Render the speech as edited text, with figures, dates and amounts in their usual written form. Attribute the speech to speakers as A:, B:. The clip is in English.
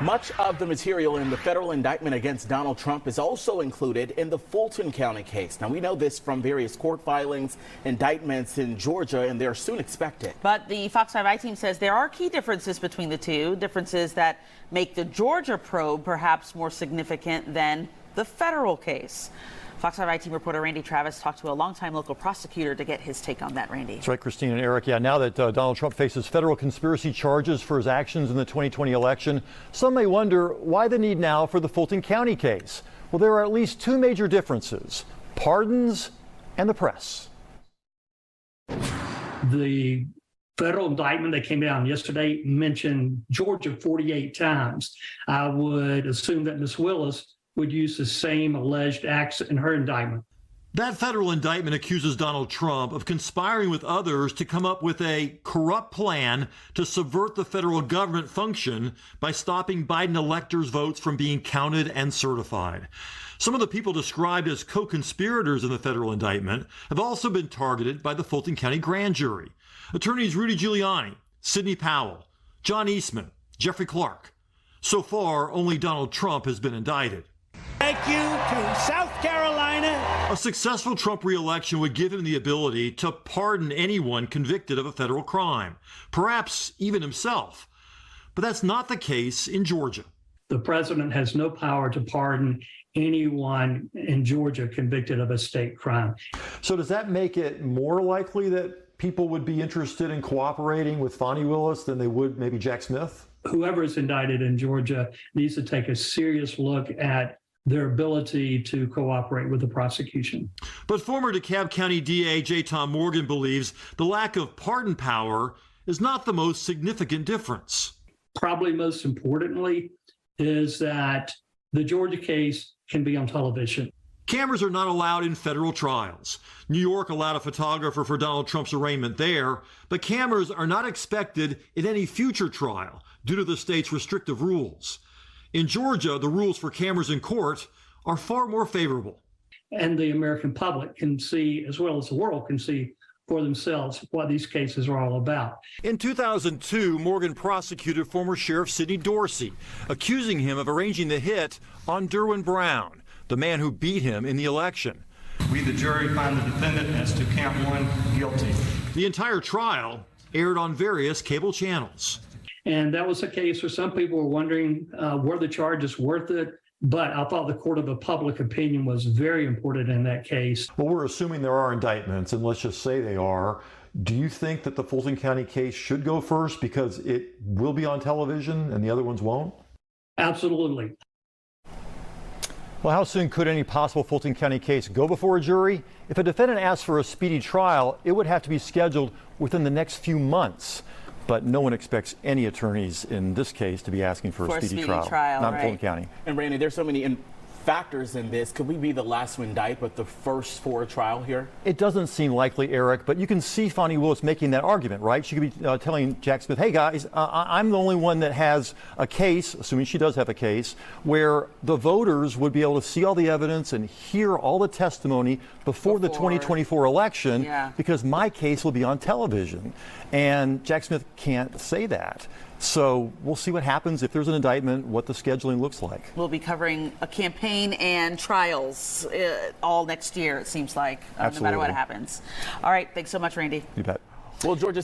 A: Much of the material in the federal indictment against Donald Trump is also included in the Fulton County case. Now, we know this from various court filings, indictments in Georgia, and they're soon expected.
B: But the Fox 5 I team says there are key differences between the two, differences that make the Georgia probe perhaps more significant than the federal case. Fox 5 I team reporter Randy Travis talked to a longtime local prosecutor to get his take on that, Randy.
C: That's right, Christine and Eric. Yeah, now that Donald Trump faces federal conspiracy charges for his actions in the 2020 election, some may wonder why the need now for the Fulton County case. Well, there are at least two major differences: pardons and the press.
D: The federal indictment that came down yesterday mentioned Georgia 48 times. I would assume that Ms. Willis would use the same alleged acts in her indictment.
C: That federal indictment accuses Donald Trump of conspiring with others to come up with a corrupt plan to subvert the federal government function by stopping Biden electors' votes from being counted and certified. Some of the people described as co-conspirators in the federal indictment have also been targeted by the Fulton County grand jury. Attorneys Rudy Giuliani, Sidney Powell, John Eastman, Jeffrey Clark. So far, only Donald Trump has been indicted.
E: Thank you to South Carolina.
C: A successful Trump re-election would give him the ability to pardon anyone convicted of a federal crime, perhaps even himself. But that's not the case in Georgia.
D: The president has no power to pardon anyone in Georgia convicted of a state crime.
C: So does that make it more likely that people would be interested in cooperating with Fani Willis than they would maybe Jack Smith?
D: Whoever is indicted in Georgia needs to take a serious look at their ability to cooperate with the prosecution.
C: But former DeKalb County DA J. Tom Morgan believes the lack of pardon power is not the most significant difference.
D: Probably most importantly is that the Georgia case can be on television.
C: Cameras are not allowed in federal trials. New York allowed a photographer for Donald Trump's arraignment there, but cameras are not expected in any future trial due to the state's restrictive rules. In Georgia, the rules for cameras in court are far more favorable.
D: And the American public can see, as well as the world can see for themselves, what these cases are all about.
C: In 2002, Morgan prosecuted former Sheriff Sidney Dorsey, accusing him of arranging the hit on Derwin Brown, the man who beat him in the election.
F: We, the jury, find the defendant as to count one guilty.
C: The entire trial aired on various cable channels.
D: And that was a case where some people were wondering, were the charges worth it? But I thought the court of a public opinion was very important in that case.
C: Well, we're assuming there are indictments, and let's just say they are. Do you think that the Fulton County case should go first because it will be on television and the other ones won't?
D: Absolutely.
C: Well, how soon could any possible Fulton County case go before a jury? If a defendant asks for a speedy trial, it would have to be scheduled within the next few months. But no one expects any attorneys in this case to be asking for a speedy trial. Not in Fulton County.
A: And Randy, there's so many factors in this. Could we be the last to indict, but the first for a trial here?
C: It doesn't seem likely, Eric, but you can see Fani Willis making that argument, right? She could be telling Jack Smith, hey guys, I'm the only one that has a case, assuming she does have a case, where the voters would be able to see all the evidence and hear all the testimony before the 2024 election, because my case will be on television. And Jack Smith can't say that. So we'll see what happens if there's an indictment, what the scheduling looks like.
B: We'll be covering a campaign and trials all next year, it seems like, no matter what happens. All right, thanks so much, Randy.
C: You bet.
A: Well, Georgia